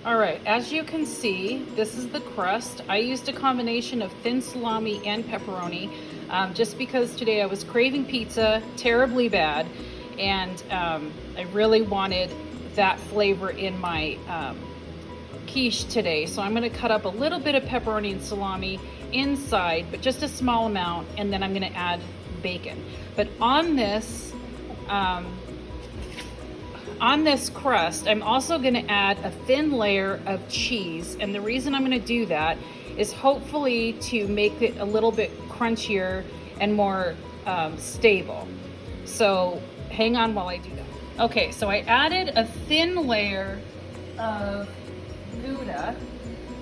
All right, as you can see, this is the crust. I used a combination of thin salami and pepperoni just because today I was craving pizza terribly bad, and I really wanted that flavor in my quiche today. So I'm gonna cut up a little bit of pepperoni and salami inside, but just a small amount, and then I'm gonna add bacon. But on this crust, I'm also gonna add a thin layer of cheese. And the reason I'm gonna do that is hopefully to make it a little bit crunchier and more stable. So hang on while I do that. Okay, so I added a thin layer of Gouda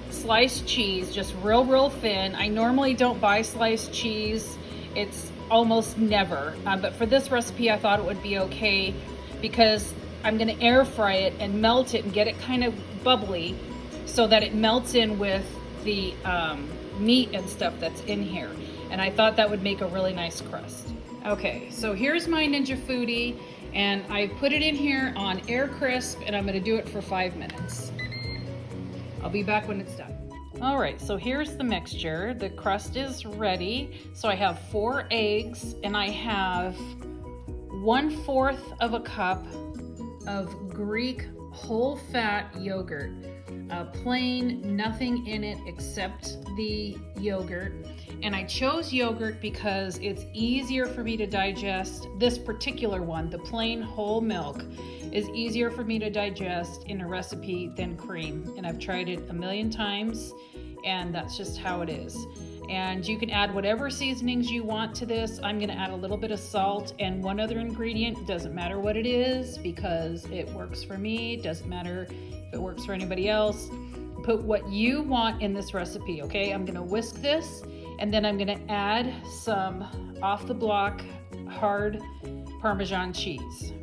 sliced cheese, just real thin. I normally don't buy sliced cheese. It's almost never, but for this recipe I thought it would be okay because I'm gonna air fry it and melt it and get it kind of bubbly so that it melts in with the meat and stuff that's in here. And I thought that would make a really nice crust. Okay, so here's my Ninja Foodi, and I put it in here on air crisp, and I'm gonna do it for 5 minutes. I'll be back when it's done. All right, so here's the mixture. The crust is ready. So I have 4 eggs, and I have 1/4 of a cup of Greek whole fat yogurt. Plain, nothing in it except the yogurt. And I chose yogurt because it's easier for me to digest. This particular one, the plain whole milk, is easier for me to digest in a recipe than cream. And I've tried it a million times, and that's just how it is. And you can add whatever seasonings you want to this. I'm gonna add a little bit of salt and one other ingredient. It doesn't matter what it is because it works for me. It doesn't matter if it works for anybody else. Put what you want in this recipe, okay? I'm gonna whisk this, and then I'm gonna add some off the block hard Parmesan cheese.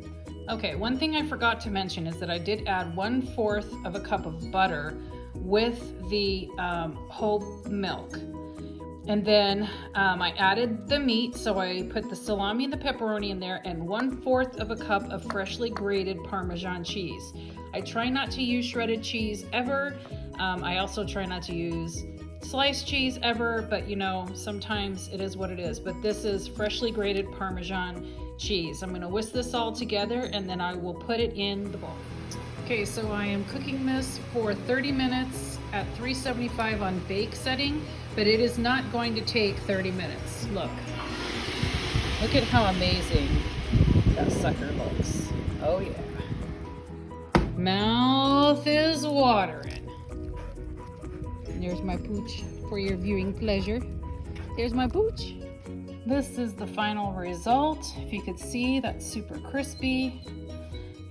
Okay, one thing I forgot to mention is that I did add 1/4 of a cup of butter with the whole milk. And then I added the meat, so I put the salami and the pepperoni in there, and 1/4 of a cup of freshly grated Parmesan cheese. I try not to use shredded cheese ever. I also try not to use sliced cheese ever, but you know, sometimes it is what it is. But this is freshly grated Parmesan cheese. I'm gonna whisk this all together, and then I will put it in the bowl. Okay, so I am cooking this for 30 minutes at 375 on bake setting, but it is not going to take 30 minutes. Look at how amazing that sucker looks. Oh yeah. Mouth is watering. There's my pooch for your viewing pleasure. There's my pooch. This is the final result. If you could see, that's super crispy.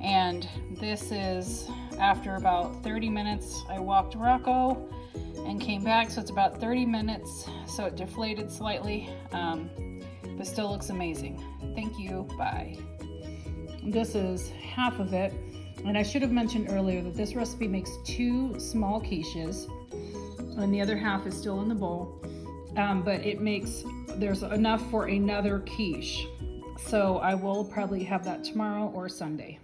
And this is after about 30 minutes. I walked Rocco and came back, so it's about 30 minutes. So it deflated slightly, but still looks amazing. Thank you, bye. This is half of it. And I should have mentioned earlier that this recipe makes 2 small quiches, and the other half is still in the bowl. But there's enough for another quiche. So I will probably have that tomorrow or Sunday.